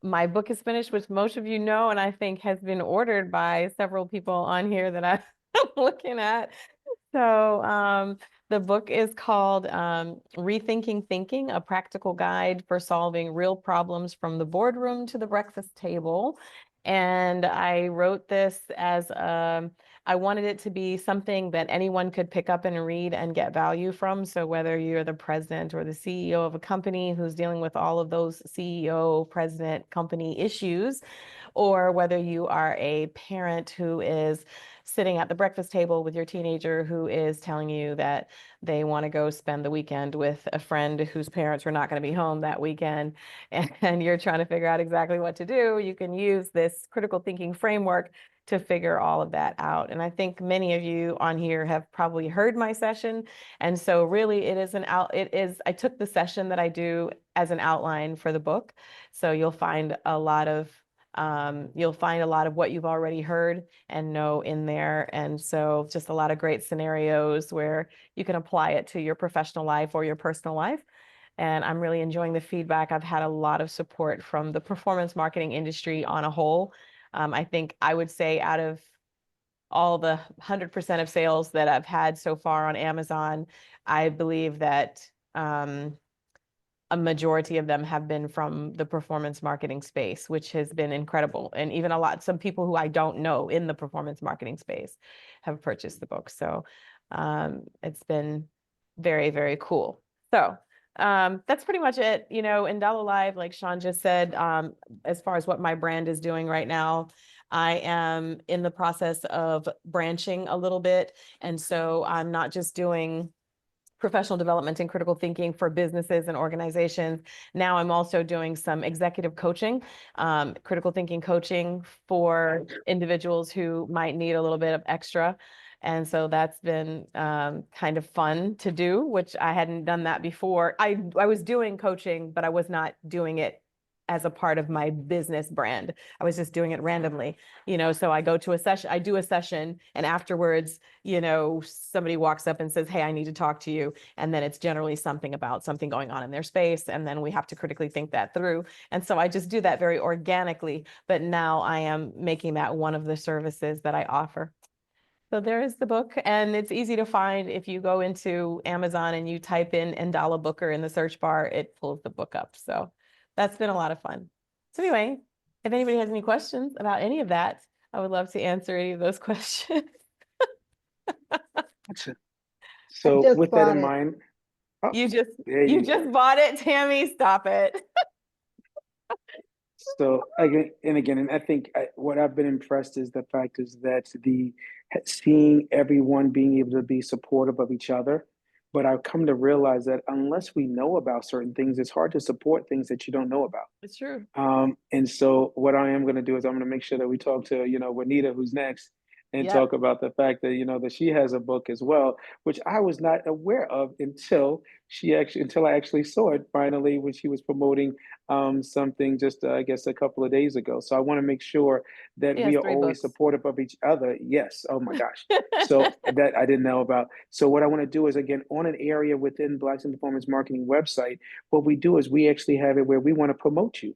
my book is finished, which most of you know, and I think has been ordered by several people on here that I'm looking at. So the book is called Rethinking Thinking, a practical guide for solving real problems from the boardroom to the breakfast table. And I wrote this as I wanted it to be something that anyone could pick up and read and get value from. So whether you're the president or the CEO of a company who's dealing with all of those CEO, president, company issues, or whether you are a parent who is sitting at the breakfast table with your teenager who is telling you that they want to go spend the weekend with a friend whose parents are not going to be home that weekend, and you're trying to figure out exactly what to do, you can use this critical thinking framework to figure all of that out. And I think many of you on here have probably heard my session. And so really I took the session that I do as an outline for the book. So you'll find a lot of what you've already heard and know in there. And so just a lot of great scenarios where you can apply it to your professional life or your personal life. And I'm really enjoying the feedback. I've had a lot of support from the performance marketing industry on a whole. I think I would say out of all the 100% of sales that I've had so far on Amazon, I believe that a majority of them have been from the performance marketing space, which has been incredible. And even some people who I don't know in the performance marketing space have purchased the book. So it's been very, very cool. So that's pretty much it. You know, in Dollar Live, like Sean just said, as far as what my brand is doing right now, I am in the process of branching a little bit. And so I'm not just doing professional development and critical thinking for businesses and organizations. Now I'm also doing some executive coaching, critical thinking coaching for individuals who might need a little bit of extra. And so that's been kind of fun to do, which I hadn't done that before. I was doing coaching, but I was not doing it as a part of my business brand. I was just doing it randomly, so I go to a session, I do a session, and afterwards, somebody walks up and says, hey, I need to talk to you. And then it's generally something about something going on in their space. And then we have to critically think that through. And so I just do that very organically. But now I am making that one of the services that I offer. So there is the book, and it's easy to find. If you go into Amazon and you type in Ndala Booker in the search bar, it pulls the book up. So that's been a lot of fun. So anyway, if anybody has any questions about any of that, I would love to answer any of those questions. So just with that bought in it. mind, oh, You just there you you go. just bought it, Tammy. Stop it. So again, and I think what I've been impressed is the fact is that seeing everyone being able to be supportive of each other. But I've come to realize that unless we know about certain things, it's hard to support things that you don't know about. It's true. And so what I am going to do is I'm going to make sure that we talk to, Juanita, who's next, and Yep. talk about the fact that, that she has a book as well, which I was not aware of until I actually saw it finally when she was promoting something just, I guess, a couple of days ago. So I want to make sure that She we has are 3 always books. supportive of each other. Yes. Oh my gosh. So that I didn't know about. So what I want to do is, again, on an area within Blacks in Performance Marketing website, what we do is we actually have it where we want to promote you.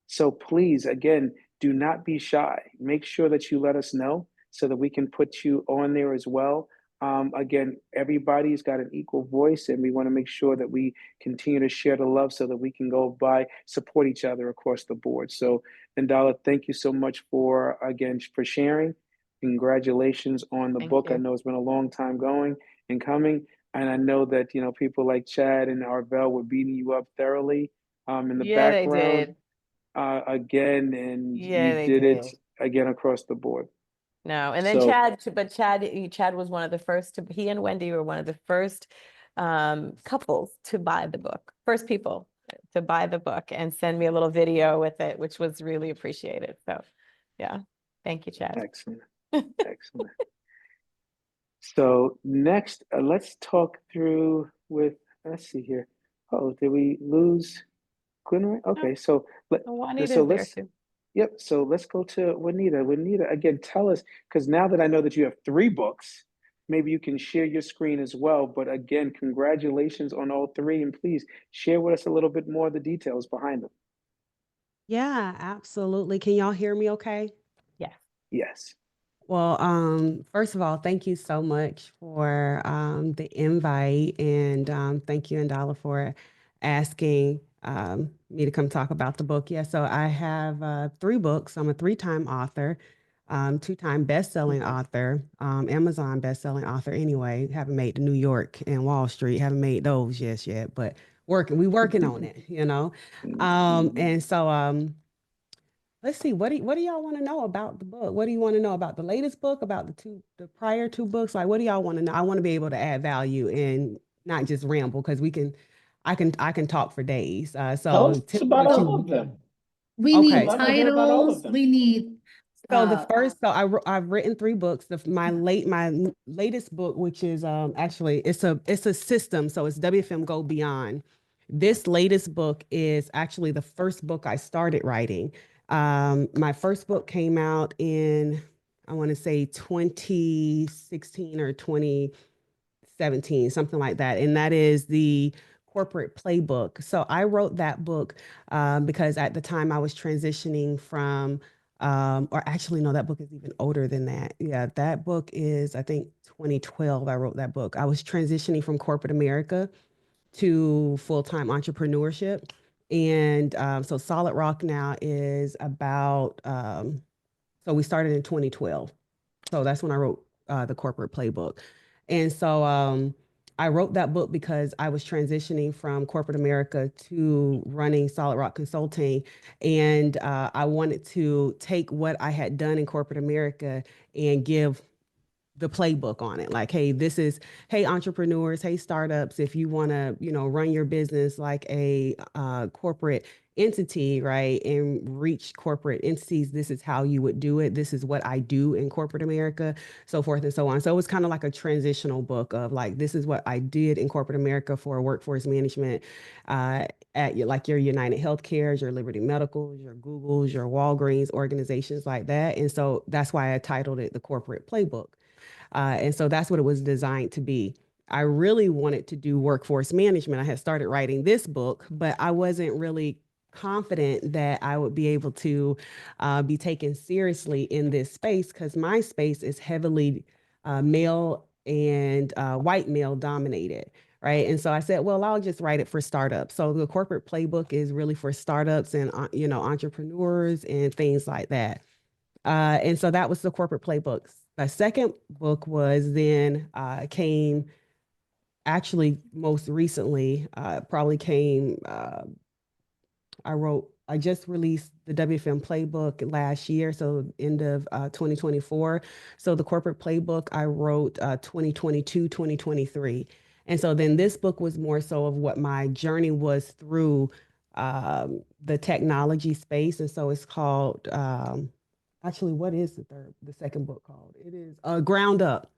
So please, again, do not be shy. Make sure that you let us know so that we can put you on there as well. Again, everybody's got an equal voice, and we want to make sure that we continue to share the love so that we can go by, support each other across the board. So, Ndala, thank you so much for sharing. Congratulations on the Thank book. I you. know it's been a long time going and coming, and I know that people like Chad and Arvell were beating you up thoroughly in the Yeah, they background did. again, and Yeah, you they did it did. again across the board. No, and then So Chad was one of the first he and Wendy were one of the first couples to buy the book. First people to buy the book and send me a little video with it, which was really appreciated. So yeah. Thank you, Chad. excellent, excellent. So next, let's talk through with, let's see here. Oh, did we lose Glenroy? No, Okay, so Juanita's there let's, too. yep. So let's go to Juanita. Juanita, again, tell us, because now that I know that you have 3 books, maybe you can share your screen as well. But again, congratulations on all 3, and please share with us a little bit more of the details behind them. Yeah, absolutely. Can y'all hear me okay? Yes. Yes. Well, first of all, thank you so much for the invite, and thank you, Andala, for asking me to come talk about the book. Yeah, so I have 3 books. I'm a 3-time author, 2-time best-selling author, Amazon best-selling author. Anyway, haven't made the New York and Wall Street. Haven't made those yet, but we working on it, you know. And so let's see. What do y'all want to know about the book? What do you want to know about the latest book? About the prior 2 books? Like, what do y'all want to know? I want to be able to add value and not just ramble because I can talk for days. Tell So us tell me about what all you. of them. We Okay. need Love to hear about all of titles. them. We need So the uh first, I've written 3 books. My latest book, which is actually it's a system, so it's WFM Go Beyond. This latest book is actually the first book I started writing. My first book came out in, I want to say, 2016 or 2017, something like that, and that is the Corporate Playbook. So I wrote that book because at the time I was transitioning from, or actually, no, that book is even older than that. Yeah, that book is, I think, 2012. I wrote that book. I was transitioning from corporate America to full-time entrepreneurship. And so Solid Rock now is about, so we started in 2012. So that's when I wrote the Corporate Playbook. And so I wrote that book because I was transitioning from corporate America to running Solid Rock Consulting. And I wanted to take what I had done in corporate America and give the playbook on it. Like, hey, this is, hey, entrepreneurs, hey, startups, if you want to, run your business like a corporate entity, right, and reach corporate entities, this is how you would do it. This is what I do in corporate America, so forth and so on. So it was kind of like a transitional book of like, this is what I did in corporate America for workforce management at your United Healthcares, your Liberty Medicals, your Googles, your Walgreens, organizations like that. And so that's why I titled it The Corporate Playbook. And so that's what it was designed to be. I really wanted to do workforce management. I had started writing this book, but I wasn't really confident that I would be able to be taken seriously in this space because my space is heavily male and white male dominated. Right. And so I said, well, I'll just write it for startups. So the corporate playbook is really for startups and, entrepreneurs and things like that. And so that was the corporate playbooks. My second book was then came actually most recently, probably came, I just released the WFM playbook last year, so end of 2024. So the corporate playbook I wrote 2022, 2023. And so then this book was more so of what my journey was through the technology space. And so it's called, actually, what is the second book called? It is Ground Up.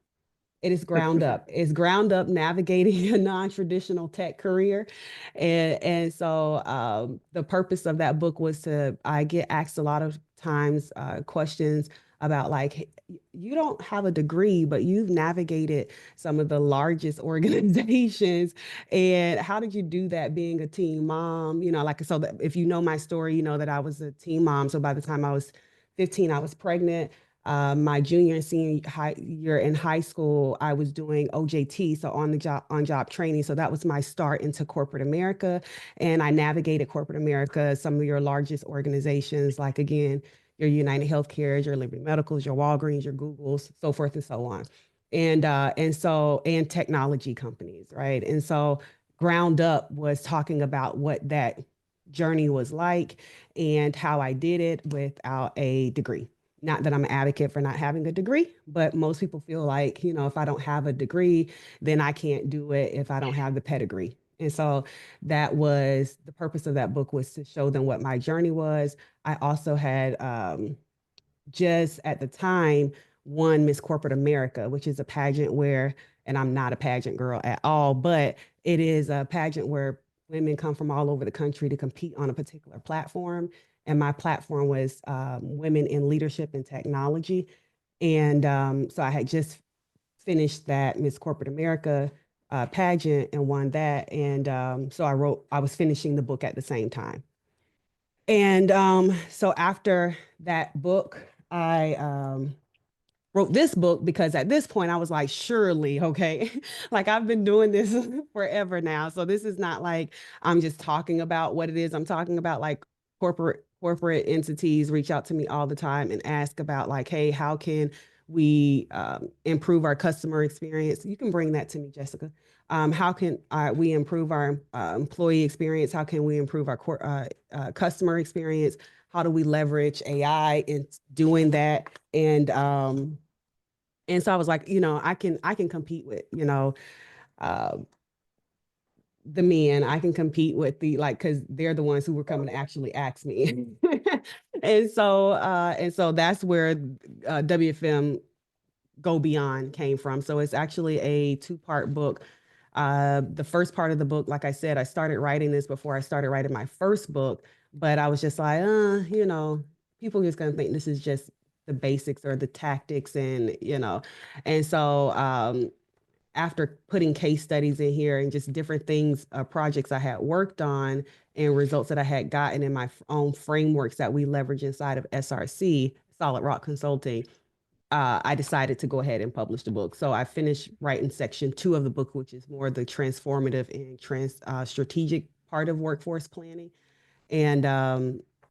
It is ground up. It's ground up navigating a non-traditional tech career. And so the purpose of that book was I get asked a lot of times questions about like, you don't have a degree, but you've navigated some of the largest organizations. And how did you do that being a teen mom? Like, so that if you know my story, you know that I was a teen mom. So by the time I was 15, I was pregnant. My junior and senior year in high school, I was doing OJT, so on job training. So that was my start into corporate America, and I navigated corporate America, some of your largest organizations, like again, your United Healthcares, your Liberty Medicals, your Walgreens, your Googles, so forth and so on, and technology companies, right? And so Ground Up was talking about what that journey was like and how I did it without a degree. Not that I'm an advocate for not having a degree, but most people feel like, if I don't have a degree, then I can't do it if I don't have the pedigree. And so that was the purpose of that book, was to show them what my journey was. I also had just at the time won Miss Corporate America, which is a pageant where, and I'm not a pageant girl at all, but it is a pageant where women come from all over the country to compete on a particular platform. And my platform was women in leadership and technology. And so I had just finished that Miss Corporate America pageant and won that. And so I was finishing the book at the same time. And so after that book, I wrote this book because at this point I was like, surely, okay, like I've been doing this forever now. So this is not like I'm just talking about what it is. I'm talking about like corporate entities reach out to me all the time and ask about like, hey, how can we improve our customer experience? You can bring that to me, Jessica. How can we improve our employee experience? How can we improve our customer experience? How do we leverage AI in doing that? And so I was like, I can compete with, uh, the men. I can compete with the like because they're the ones who were coming to actually ask me. And so that's where WFM Go Beyond came from. So it's actually a two-part book. The first part of the book, like I said, I started writing this before I started writing my first book, but I was just like, people are just gonna think this is just the basics or the tactics, and so after putting case studies in here and just different things, projects I had worked on and results that I had gotten in my own frameworks that we leverage inside of SRC, Solid Rock Consulting, I decided to go ahead and publish the book. So I finished writing section 2 of the book, which is more the transformative and strategic part of workforce planning. And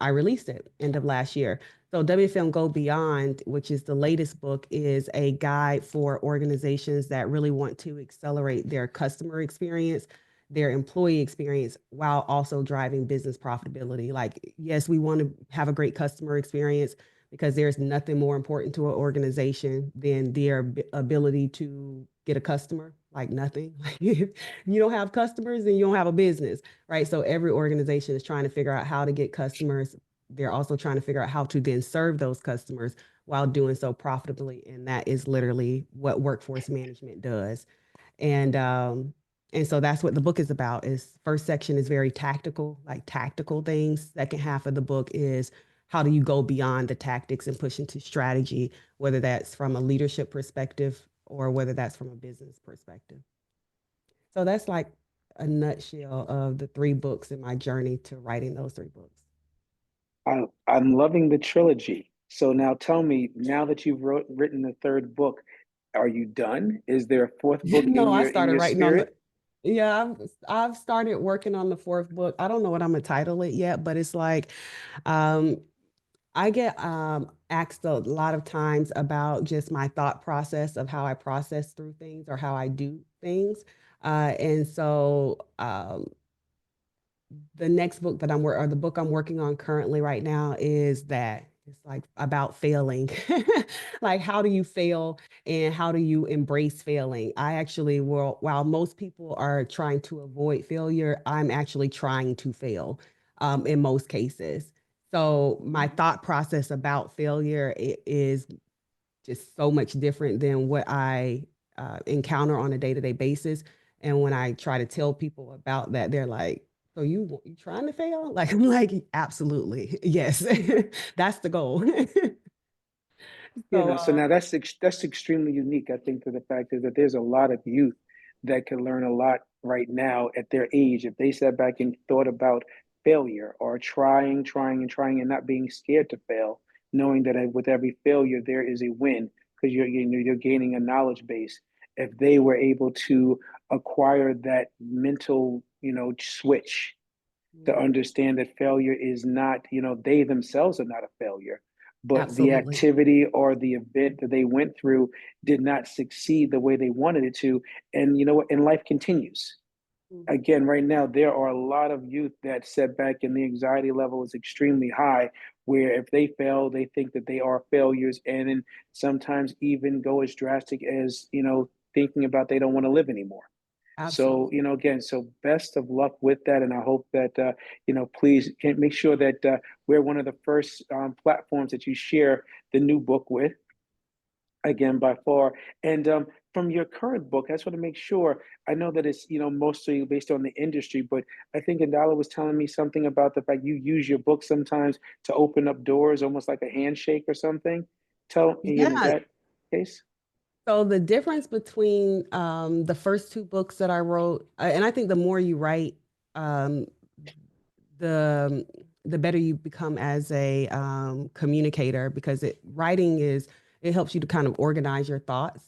I released it end of last year. So WFM Go Beyond, which is the latest book, is a guide for organizations that really want to accelerate their customer experience, their employee experience, while also driving business profitability. Like, yes, we want to have a great customer experience because there's nothing more important to an organization than their ability to get a customer. Like nothing. If you don't have customers, then you don't have a business, right? So every organization is trying to figure out how to get customers. They're also trying to figure out how to then serve those customers while doing so profitably. And that is literally what workforce management does. And so that's what the book is about. Is first section is very tactical, like tactical things. Second half of the book is how do you go beyond the tactics and push into strategy, whether that's from a leadership perspective or whether that's from a business perspective. So that's like a nutshell of the 3 books in my journey to writing those 3 books. I'm loving the trilogy. So now tell me, now that you've written the third book, are you done? Is there a fourth book No, I in started your writing on the, spirit? yeah, I've started working on the 4th book. I don't know what I'm gonna title it yet, but it's like, um, I get asked a lot of times about just my thought process of how I process through things or how I do things. And so the next book that or the book I'm working on currently right now is that it's like about failing. Like how do you fail and how do you embrace failing? I actually will, while most people are trying to avoid failure, I'm actually trying to fail in most cases. So my thought process about failure is just so much different than what I encounter on a day-to-day basis. And when I try to tell people about that, they're like, "So you trying to fail?" Like I'm like, "Absolutely, yes, that's the goal." You So know, so now that's extremely unique. I think to the fact is that there's a lot of youth that can learn a lot right now at their age if they sat back and thought about failure or trying and not being scared to fail, knowing that with every failure there is a win because you're gaining a knowledge base. If they were able to acquire that mental, switch to understand that failure is not, they themselves are not a failure, but the absolutely. activity or the event that they went through did not succeed the way they wanted it to. And you know what? And life continues. Mhm. Again, right now, there are a lot of youth that set back and the anxiety level is extremely high, where if they fail, they think that they are failures and then sometimes even go as drastic as, thinking about they don't want to live anymore. So, Absolutely. again, so best of luck with that. And I hope that, please can make sure that we're one of the first platforms that you share the new book with, again, by far. And from your current book, I just want to make sure, I know that it's, mostly based on the industry, but I think Indala was telling me something about the fact you use your book sometimes to open up doors, almost like a handshake or something. Is Yeah. that the case? So the difference between the first 2 books that I wrote, and I think the more you write, um, the the better you become as a communicator, because it helps you to kind of organize your thoughts.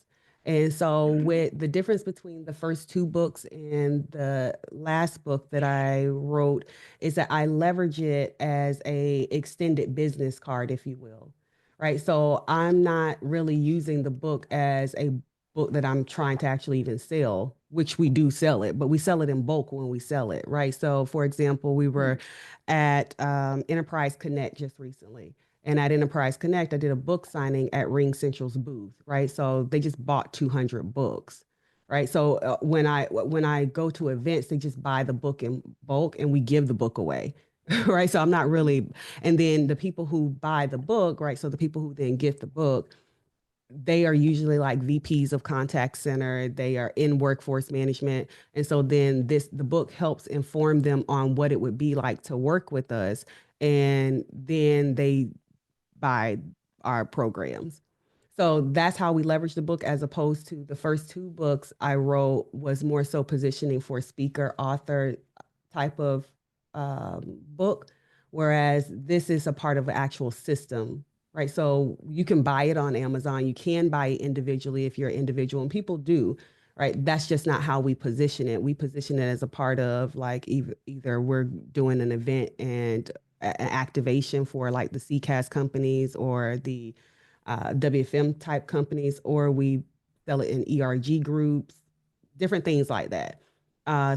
And so with the difference between the first two books and the last book that I wrote is that I leverage it as a extended business card, if you will. Right. So I'm not really using the book as a book that I'm trying to actually even sell, which we do sell it, but we sell it in bulk when we sell it. Right. So for example, we were at Enterprise Connect just recently. And at Enterprise Connect, I did a book signing at Ring Central's booth, right? So they just bought 200 books, right? So when I go to events, they just buy the book in bulk and we give the book away, right? So I'm not really, and then the people who buy the book, right? So the people who then get the book, they are usually like VPs of contact center, they are in workforce management. And so then the book helps inform them on what it would be like to work with us. And then they buy our programs. So that's how we leverage the book, as opposed to the first two books I wrote was more so positioning for speaker, author type of book, whereas this is a part of an actual system, right? So you can buy it on Amazon, you can buy it individually if you're an individual, and people do, right? That's just not how we position it. We position it as a part of like either we're doing an event and an activation for like the CCAS companies or the WFM type companies, or we sell it in ERG groups, different things like that.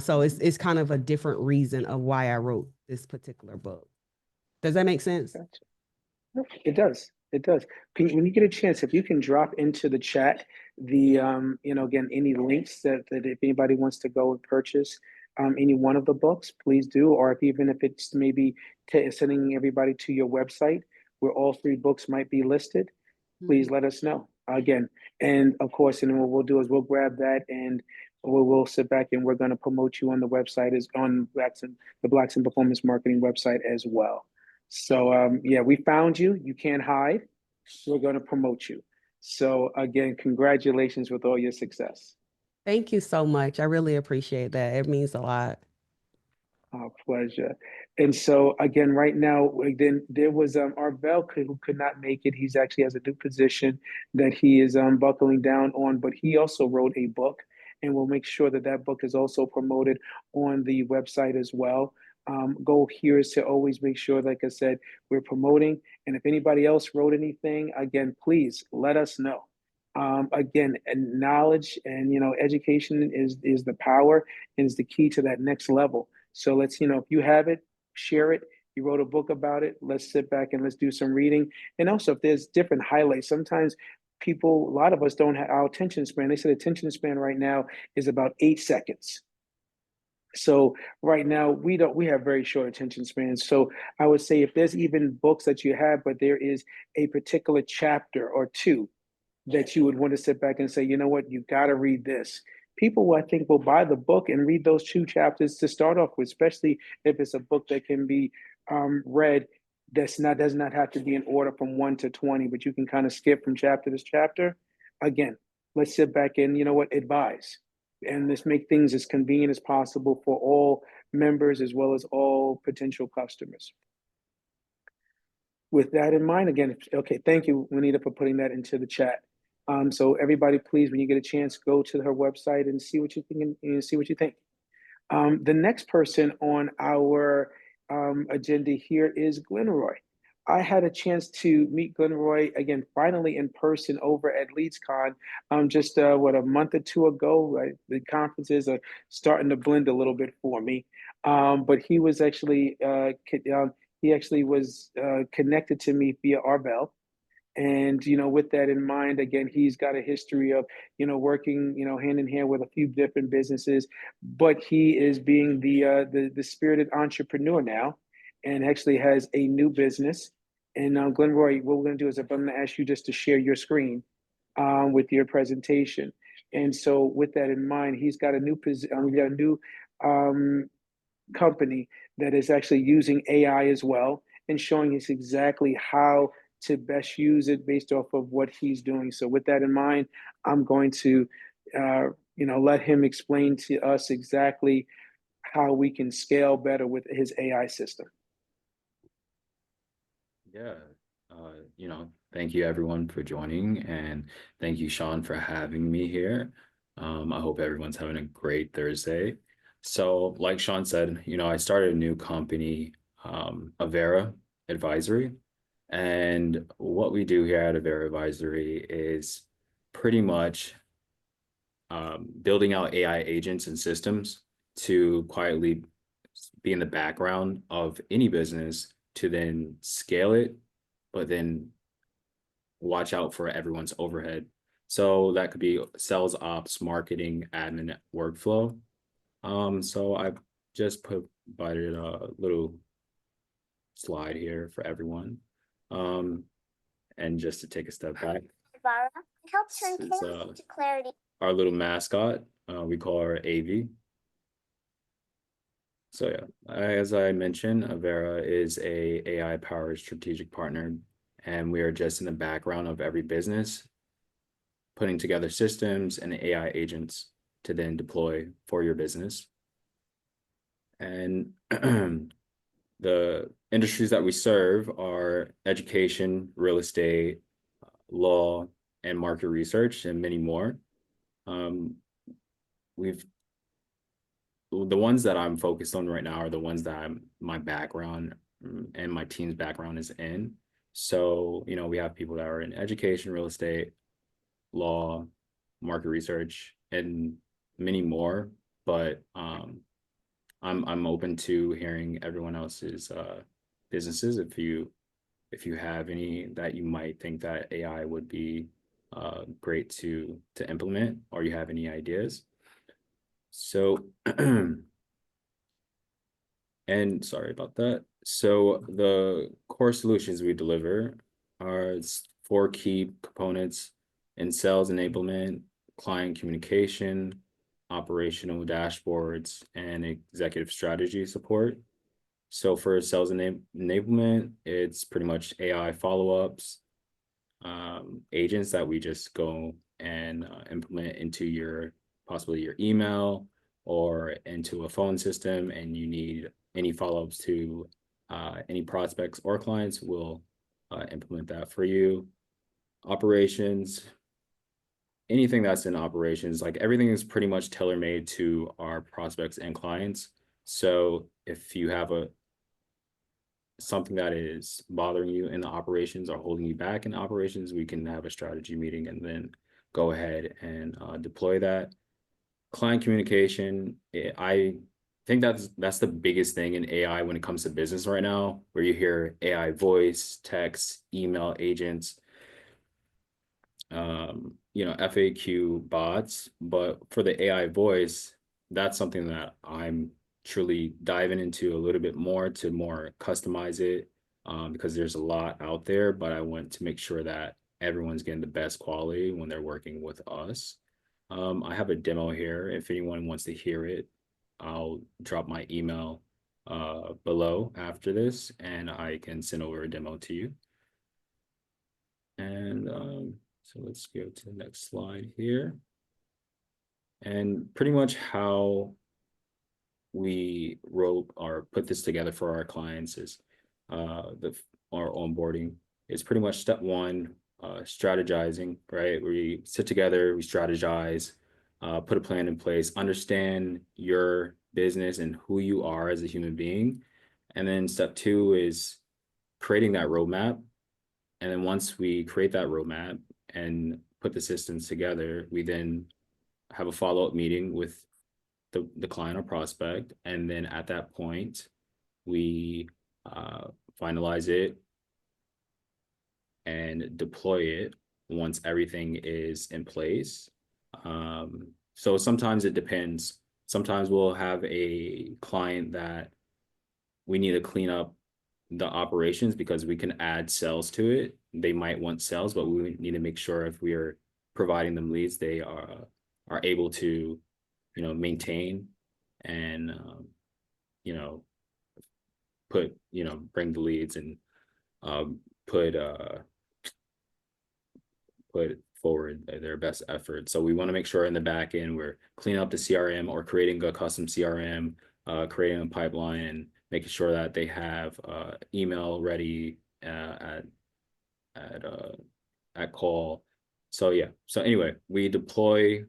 So it's kind of a different reason of why I wrote this particular book. Does that make sense? Gotcha. No, it does. It does. When you get a chance, if you can drop into the chat the again, any links that if anybody wants to go and purchase any one of the books, please do. Or even if it's maybe sending everybody to your website where all three books might be listed, please let us know again. And of course, and what we'll do is we'll grab that and we'll sit back and we're going to promote you on the website, is on the Blacks in Performance Marketing website as well. So yeah, we found you. You can't hide. We're going to promote you. So again, congratulations with all your success. Thank you so much. I really appreciate that. It means a lot. Our pleasure. And so again, right now, then there was Arvel who could not make it. He's actually has a new position that he is buckling down on, but he also wrote a book, and we'll make sure that that book is also promoted on the website as well. Goal here is to always make sure, like I said, we're promoting. And if anybody else wrote anything, again, please let us know. Again, and knowledge and education is the power and is the key to that next level. So let's, if you have it, share it. You wrote a book about it. Let's sit back and let's do some reading. And also, if there's different highlights, sometimes a lot of us don't have our attention span. They said attention span right now is about 8 seconds. So right now we have very short attention spans. So I would say if there's even books that you have, but there is a particular chapter or two that you would want to sit back and say, you know what, you got to read this. People, I think, will buy the book and read those 2 chapters to start off with, especially if it's a book that can be read does not have to be in order from 1 to 20, but you can kind of skip from chapter to chapter. Again, let's sit back and advise. And let's make things as convenient as possible for all members as well as all potential customers. With that in mind, again, okay, thank you, Juanita, for putting that into the chat. So everybody, please, when you get a chance, go to her website and see what you think. The next person on our agenda here is Glenroy. I had a chance to meet Glenroy again, finally in person over at LeadsCon just a month or 2 ago. Right? The conferences are starting to blend a little bit for me, but he was actually connected to me via Arbel. And with that in mind, again, he's got a history of working hand in hand with a few different businesses, but he is being the spirited entrepreneur now, and actually has a new business. And Glenroy, what we're going to do is I'm going to ask you just to share your screen with your presentation. And so, with that in mind, he's got a new company that is actually using AI as well, and showing us exactly how to best use it based off of what he's doing. So with that in mind, I'm going to, let him explain to us exactly how we can scale better with his AI system. Yeah, thank you everyone for joining, and thank you, Sean, for having me here. I hope everyone's having a great Thursday. So, like Sean said, I started a new company, Aivara Advisory, and what we do here at Aivara Advisory is pretty much building out AI agents and systems to quietly be in the background of any business to then scale it, but then watch out for everyone's overhead. So that could be sales ops, marketing, admin, workflow. So I've just provided a little slide here for everyone. And just to take a step back, Aivara helps turn this is, chaos into clarity. our little mascot, we call her AV. So yeah, as I mentioned, Aivara is a AI-powered strategic partner, and we are just in the background of every business, putting together systems and AI agents to then deploy for your business. And the industries that we serve are education, real estate, law, and market research, and many more. The ones that I'm focused on right now are the ones that my background and my team's background is in. So, we have people that are in education, real estate, law, market research, and many more. But I'm open to hearing everyone else's businesses. If you have any that you might think that AI would be great to implement, or you have any ideas. So, and sorry about that. So the core solutions we deliver are 4 key components in sales enablement, client communication, operational dashboards, and executive strategy support. So for sales enablement, it's pretty much AI follow-ups, agents that we just go and implement into possibly your email or into a phone system, and you need any follow-ups to any prospects or clients, will implement that for you. Operations, anything that's in operations, like everything is pretty much tailor-made to our prospects and clients. So if you have something that is bothering you in the operations or holding you back in operations, we can have a strategy meeting and then go ahead and deploy that. Client communication, I think that's the biggest thing in AI when it comes to business right now, where you hear AI voice, text, email agents, FAQ bots. But for the AI voice, that's something that I'm truly diving into a little bit more to more customize it, because there's a lot out there, but I want to make sure that everyone's getting the best quality when they're working with us. I have a demo here. If anyone wants to hear it, I'll drop my email below after this, and I can send over a demo to you. And so let's go to the next slide here. And pretty much how we wrote or put this together for our clients is our onboarding is pretty much step 1, strategizing, right? We sit together, we strategize, put a plan in place, understand your business and who you are as a human being. And then step 2 is creating that roadmap. And then once we create that roadmap and put the systems together, we then have a follow-up meeting with the client or prospect. And then at that point, we finalize it and deploy it once everything is in place. So sometimes it depends. Sometimes we'll have a client that we need to clean up the operations because we can add sales to it. They might want sales, but we need to make sure if we are providing them leads, they are able to, maintain and, bring the leads and put forward their best effort. So we want to make sure in the back end we're cleaning up the CRM or creating a custom CRM, creating a pipeline, and making sure that they have email ready at call. So yeah. So anyway, we deploy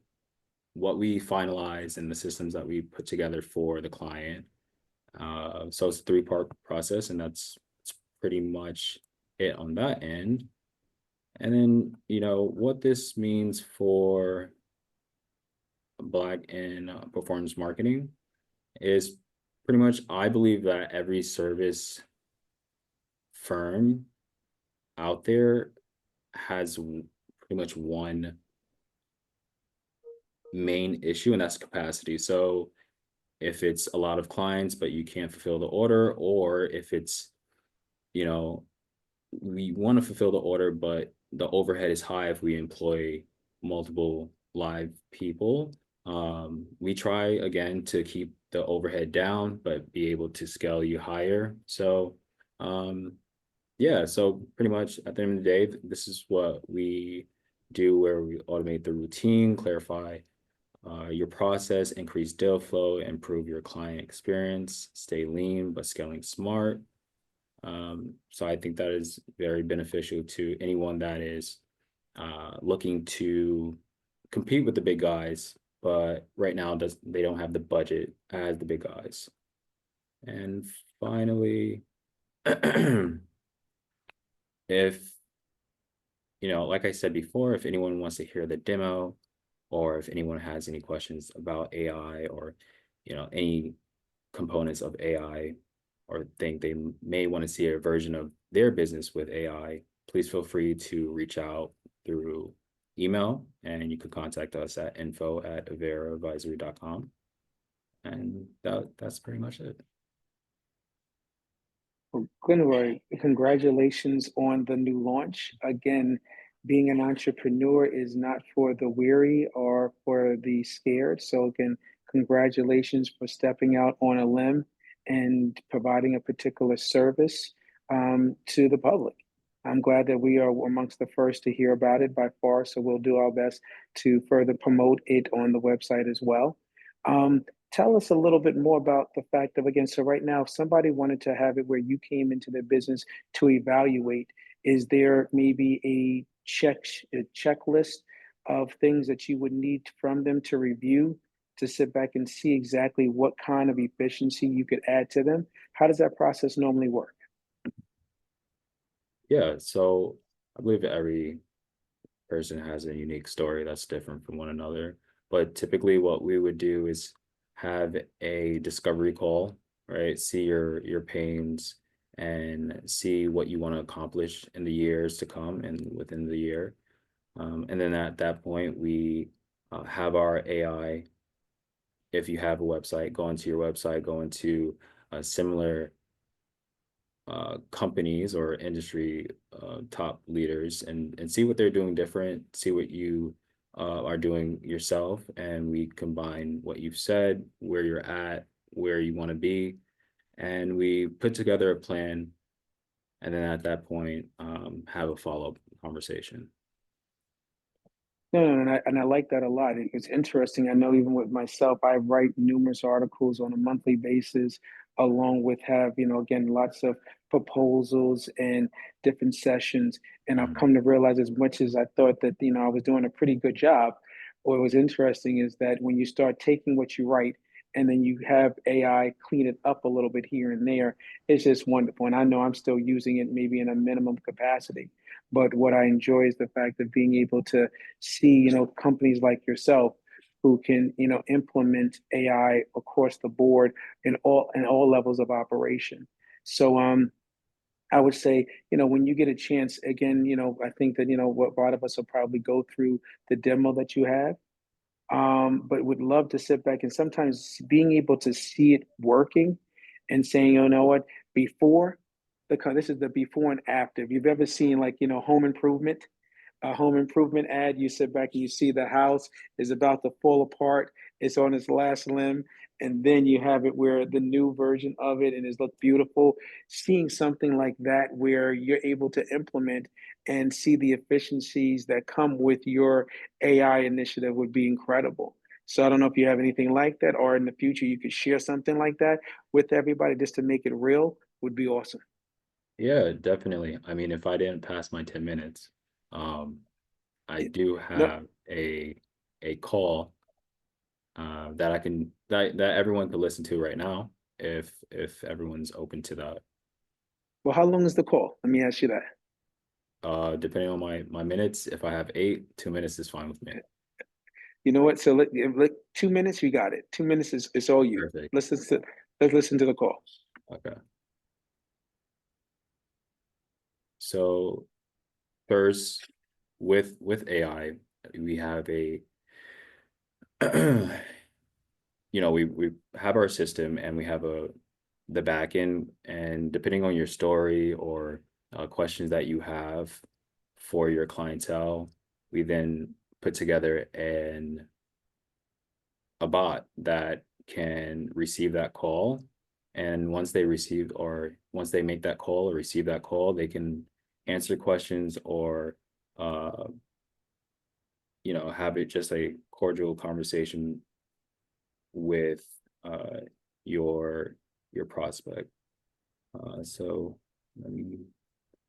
what we finalize and the systems that we put together for the client. So it's a 3-part process, and that's pretty much it on that end. And then, what this means for Black in performance marketing is pretty much, I believe that every service firm out there has pretty much one main issue, and that's capacity. So if it's a lot of clients, but you can't fulfill the order, or if it's, we want to fulfill the order, but the overhead is high if we employ multiple live people. We try again to keep the overhead down, but be able to scale you higher. So yeah, so pretty much at the end of the day, this is what we do, where we automate the routine, clarify your process, increase deal flow, improve your client experience, stay lean, but scaling smart. So I think that is very beneficial to anyone that is looking to compete with the big guys, but right now they don't have the budget as the big guys. And finally, if, like I said before, if anyone wants to hear the demo, or if anyone has any questions about AI, or, any components of AI, or think they may want to see a version of their business with AI, please feel free to reach out through email, and you can contact us at info@averaadvisory.com. And that's pretty much it. Well, Glenroy, congratulations on the new launch. Again, being an entrepreneur is not for the weary or for the scared. So again, congratulations for stepping out on a limb and providing a particular service to the public. I'm glad that we are amongst the first to hear about it by far. So we'll do our best to further promote it on the website as well. Tell us a little bit more about the fact of, again, so right now, if somebody wanted to have it where you came into their business to evaluate, is there maybe a checklist of things that you would need from them to review, to sit back and see exactly what kind of efficiency you could add to them? How does that process normally work? Yeah, so I believe every person has a unique story that's different from one another. But typically what we would do is have a discovery call, right? See your pains and see what you want to accomplish in the years to come and within the year. And then at that point, we have our AI. If you have a website, go into your website, go into similar companies or industry top leaders, and see what they're doing different, see what you are doing yourself, and we combine what you've said, where you're at, where you want to be, and we put together a plan, and then at that point have a follow-up conversation. No, and I like that a lot. It's interesting. I know even with myself, I write numerous articles on a monthly basis, along with again, lots of proposals and different sessions. And I've come to realize, as much as I thought that, I was doing a pretty good job, what was interesting is that when you start taking what you write and then you have AI clean it up a little bit here and there, it's just wonderful. And I know I'm still using it maybe in a minimum capacity. But what I enjoy is the fact of being able to see, companies like yourself who can, implement AI across the board in all levels of operation. So I would say, when you get a chance, again, I think that, what a lot of us will probably go through the demo that you have, but would love to sit back and sometimes being able to see it working and saying, oh, you know what, this is the before and after. If you've ever seen a home improvement ad, you sit back and you see the house is about to fall apart. It's on its last limb. And then you have it where the new version of it and it's look beautiful. Seeing something like that where you're able to implement and see the efficiencies that come with your AI initiative would be incredible. So I don't know if you have anything like that, or in the future you could share something like that with everybody just to make it real, would be awesome. Yeah, definitely. I mean, if I didn't pass my 10 minutes, I do No, have a call that I can that everyone could listen to right now if everyone's open to that. well, how long is the call? Let me ask you that. Depending on my minutes, if I have 8, 2 minutes is fine with me. You know what? So let 2 minutes, you got it. 2 minutes is it's all you. Perfect. Let's listen to the call. Okay. So first, with AI, we have a we have our system and we have the back end, and depending on your story or questions that you have for your clientele, we then put together a bot that can receive that call. And once they make that call or receive that call, they can answer questions or have it just a cordial conversation with your prospect. So let me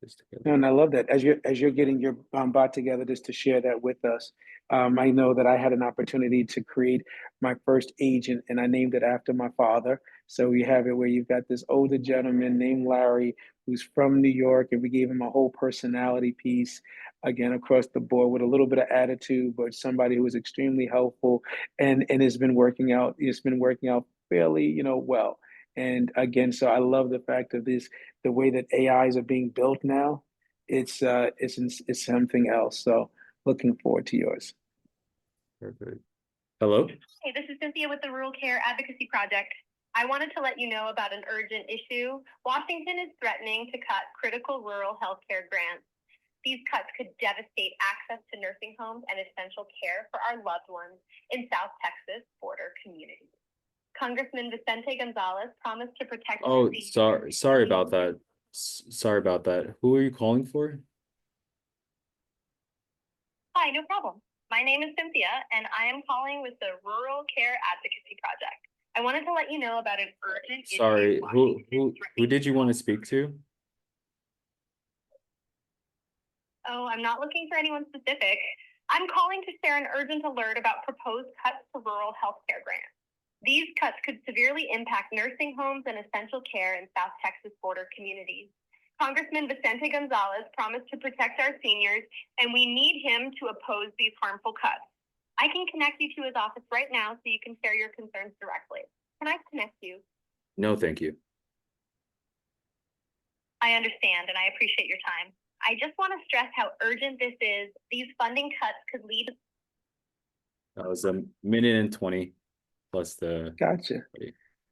put this No, together. and I love that. As you're getting your bot together, just to share that with us. I know that I had an opportunity to create my first agent, and I named it after my father. So you have it where you've got this older gentleman named Larry, who's from New York, and we gave him a whole personality piece, again across the board with a little bit of attitude, but somebody who was extremely helpful, and has been working out. It's been working out fairly, well. And again, so I love the fact of this, the way that AIs are being built now. It's something else. So looking forward to yours. Perfect. Hello. Hey, this is Cynthia with the Rural Care Advocacy Project. I wanted to let you know about an urgent issue. Washington is threatening to cut critical rural healthcare grants. These cuts could devastate access to nursing homes and essential care for our loved ones in South Texas border communities. Congressman Vicente Gonzalez promised to protect. Oh, sorry about that. Sorry about that. Who are you calling for? Hi, no problem. My name is Cynthia, and I am calling with the Rural Care Advocacy Project. I wanted to let you know about an urgent Sorry, issue. who did you want to speak to? Oh, I'm not looking for anyone specific. I'm calling to share an urgent alert about proposed cuts to rural healthcare grants. These cuts could severely impact nursing homes and essential care in South Texas border communities. Congressman Vicente Gonzalez promised to protect our seniors, and we need him to oppose these harmful cuts. I can connect you to his office right now so you can share your concerns directly. Can I connect you? No, thank you. I understand, and I appreciate your time. I just want to stress how urgent this is. These funding cuts could lead. That was 1:20 plus the. Gotcha.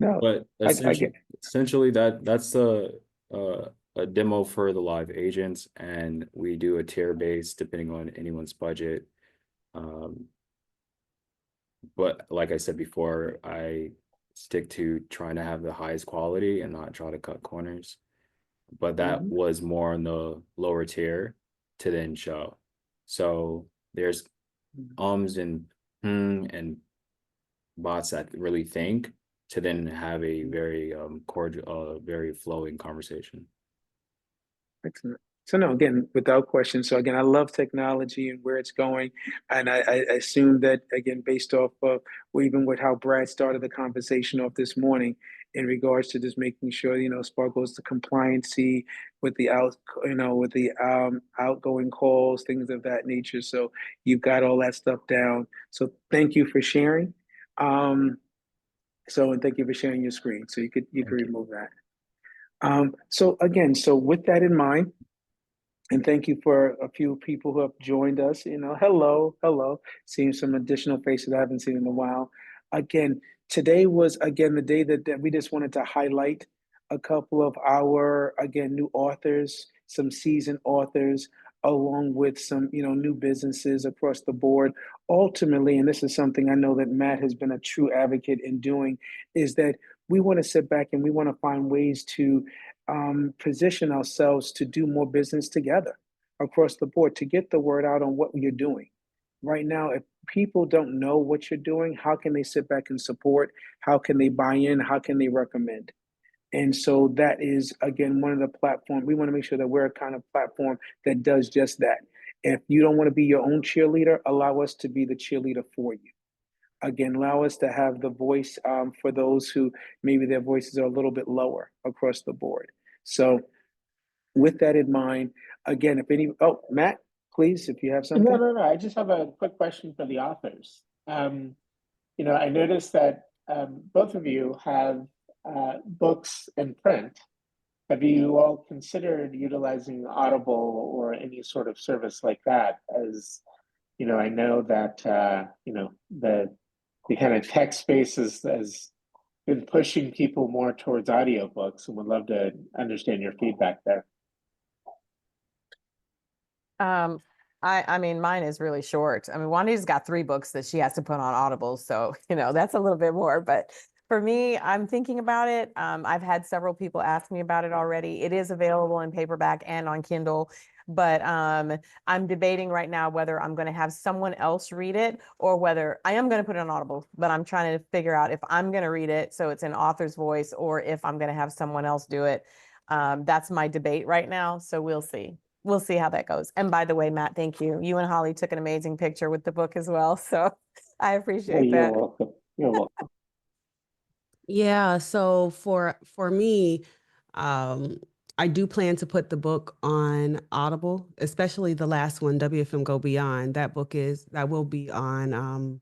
No, But I get. essentially that's a demo for the live agents, and we do a tier base depending on anyone's budget. But like I said before, I stick to trying to have the highest quality and not try to cut corners. But that was more on the lower tier to then show. So there's and bots that really think to then have a very cordial, very flowing conversation. Excellent. So no, again, without question. So again, I love technology and where it's going, and I assume that again, based off of even with how Brad started the conversation off this morning, in regards to just making sure Spark goes to compliancy with the outgoing calls, things of that nature. So you've got all that stuff down. So thank you for sharing. And thank you for sharing your screen. So you could remove that. So again, so with that in mind, and thank you for a few people who have joined us. Hello. Seeing some additional faces I haven't seen in a while. Again, today was again the day that we just wanted to highlight a couple of our new authors, some seasoned authors, along with some new businesses across the board. Ultimately, and this is something I know that Matt has been a true advocate in doing, is that we want to sit back and we want to find ways to position ourselves to do more business together across the board, to get the word out on what you're doing. Right now, if people don't know what you're doing, how can they sit back and support? How can they buy in? How can they recommend? And so that is, again, one of the platforms. We want to make sure that we're a kind of platform that does just that. If you don't want to be your own cheerleader, allow us to be the cheerleader for you. Again, allow us to have the voice for those who maybe their voices are a little bit lower across the board. So with that in mind, again, if any, oh, Matt, please, if you have something. No. I just have a quick question for the authors. You know, I noticed that both of you have books in print. Have you all considered utilizing Audible or any sort of service like that? As you know, I know that you know, the kind of tech space has been pushing people more towards audiobooks, and would love to understand your feedback there. I mean, mine is really short. I mean, Juanita's got 3 books that she has to put on Audible. So, you know, that's a little bit more, but for me, I'm thinking about it. I've had several people ask me about it already. It is available in paperback and on Kindle, but I'm debating right now whether I'm going to have someone else read it or whether I am going to put it on Audible, but I'm trying to figure out if I'm going to read it so it's an author's voice or if I'm going to have someone else do it. That's my debate right now. So we'll see. We'll see how that goes. And by the way, Matt, thank you. You and Holly took an amazing picture with the book as well. So I appreciate You're that. welcome. You're welcome. Yeah, so for me, I do plan to put the book on Audible, especially the last one, WFM Go Beyond. That will be on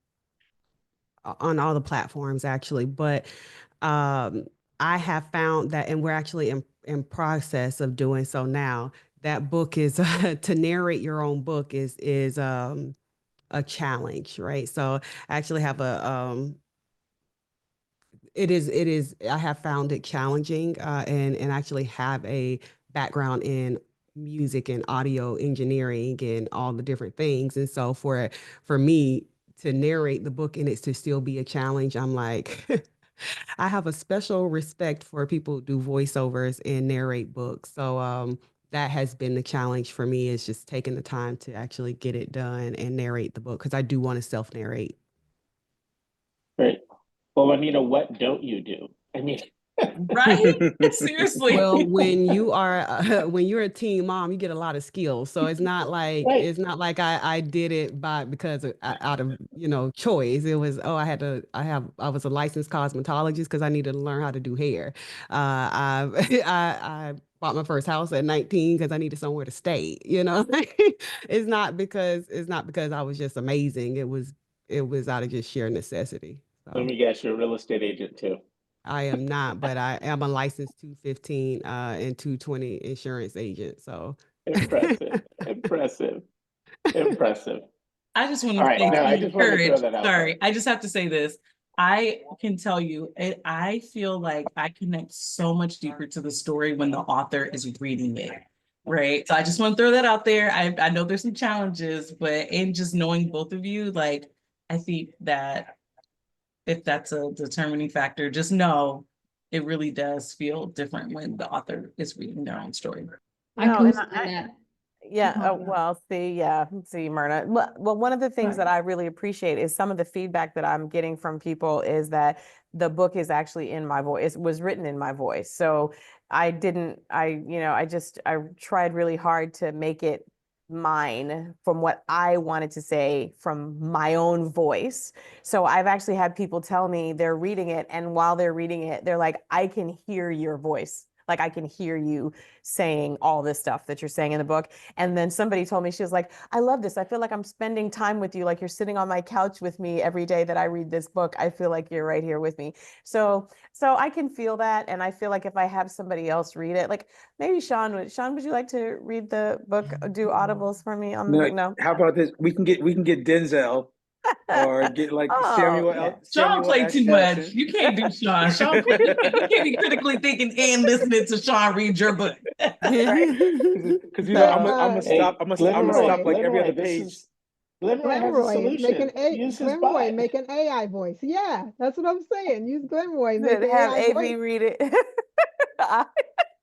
all the platforms actually. But I have found that, and we're actually in process of doing so now. That book is to narrate your own book is a challenge, right? So I actually have it is I have found it challenging and actually have a background in music and audio engineering and all the different things. And so for me to narrate the book and it's to still be a challenge, I'm like I have a special respect for people who do voiceovers and narrate books. So that has been the challenge for me, is just taking the time to actually get it done and narrate the book, because I do want to self-narrate. Great. Well, Anita, what don't you do? I mean, Right? Seriously. Well, when you are when you're a teen mom, you get a lot of skills. So it's not like right. I did it because out of choice. It was, I was a licensed cosmetologist because I needed to learn how to do hair. I I bought my first house at 19 because I needed somewhere to stay. It's not because I was just amazing. It was out of just sheer necessity. Let So me guess, you're a real estate agent too. I am not, but I am a licensed 215 and 220 insurance agent. So Impressive. Impressive. Impressive. I just want All to right. say No, to I just wanted to throw encourage. that out Sorry, there. I just have to say this. I can tell you, I feel like I connect so much deeper to the story when the author is reading it. Right. So I just want to throw that out there. I know there's some challenges, but in just knowing both of you, like, I think that if that's a determining factor, just know it really does feel different when the author is reading their own story. I No, and co-sign that. yeah, well, see, Myrna. Well, one of the things that I really appreciate is some of the feedback that I'm getting from people is that the book is actually in my voice. It was written in my voice. So I tried really hard to make it mine from what I wanted to say from my own voice. So I've actually had people tell me they're reading it, and while they're reading it, they're like, I can hear your voice. Like, I can hear you saying all this stuff that you're saying in the book. And then somebody told me, she was like, I love this. I feel like I'm spending time with you. Like, you're sitting on my couch with me every day that I read this book. I feel like you're right here with me. So I can feel that. And I feel like if I have somebody else read it, like maybe Sean, would you like to read the book, do audibles for me? No. How about this? We can get Denzel or get like Oh, yeah. Sean played L. too much. Jackson. You can't do Sean. You can't be critically thinking and listening to Sean read your book. Because So, I'm gonna stop. I'm gonna stop like every other page. Glenroy has a Glenroy, solution. Use his Glenroy, bot. make an AI voice. Yeah, that's what I'm saying. Use Glenroy, make an have AI AV voice. read it.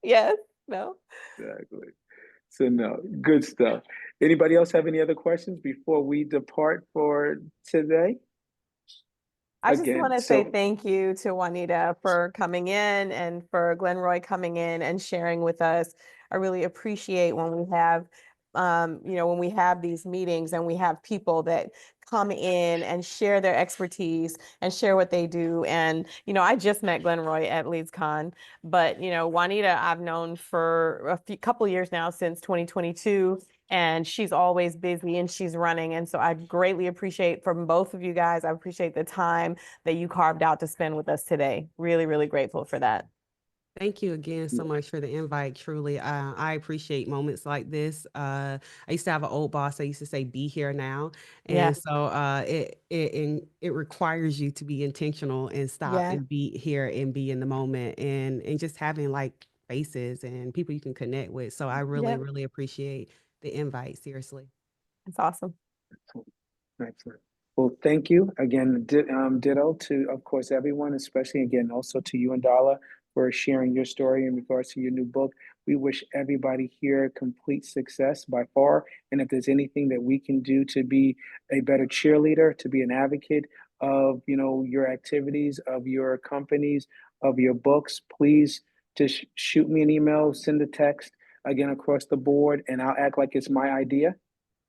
Yes, no. Exactly. So no, good stuff. Anybody else have any other questions before we depart for today? I just Again, want to say so thank you to Juanita for coming in and for Glenroy coming in and sharing with us. I really appreciate when we have, when we have these meetings and we have people that come in and share their expertise and share what they do. And, I just met Glenroy at LeadsCon, but, Juanita, I've known for a couple years now, since 2022. And she's always busy and she's running. And so I greatly appreciate from both of you guys, I appreciate the time that you carved out to spend with us today. Really, really grateful for that. Thank you again so much for the invite. Truly, I appreciate moments like this. I used to have an old boss. I used to say, "Be here now," Yeah. and so it requires you to be intentional and stop Yeah. and be here and be in the moment and just having like faces and people you can connect with. So I really, Yep. really appreciate the invite. Seriously. It's awesome. excellent. Well, thank you again. Ditto to, of course, everyone, especially again, also to you and Dala for sharing your story in regards to your new book. We wish everybody here complete success by far. And if there's anything that we can do to be a better cheerleader, to be an advocate of, your activities, of your companies, of your books, please just shoot me an email, send a text again across the board, and I'll act like it's my idea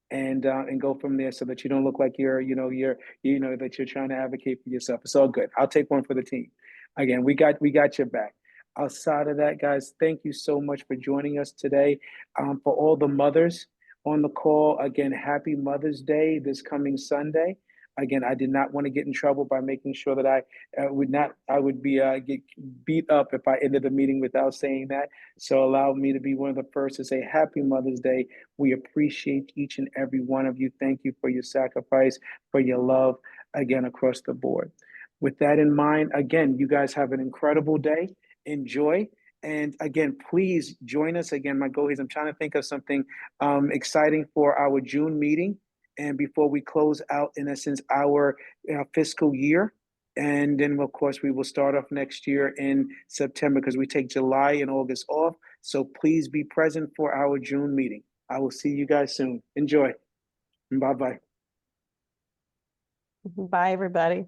and go from there so that you don't look like that you're trying to advocate for yourself. It's all good. I'll take one for the team. Again, we got your back. Outside of that, guys, thank you so much for joining us today. For all the mothers on the call, again, happy Mother's Day this coming Sunday. Again, I did not want to get in trouble by making sure that I would be get beat up if I ended the meeting without saying that. So allow me to be one of the first to say happy Mother's Day. We appreciate each and every one of you. Thank you for your sacrifice, for your love, again, across the board. With that in mind, again, you guys have an incredible day. Enjoy. And again, please join us. Again, my goal is I'm trying to think of something exciting for our June meeting. And before we close out, in essence, our fiscal year. And then, of course, we will start off next year in September because we take July and August off. So please be present for our June meeting. I will see you guys soon. Enjoy. Bye-bye. Bye, everybody.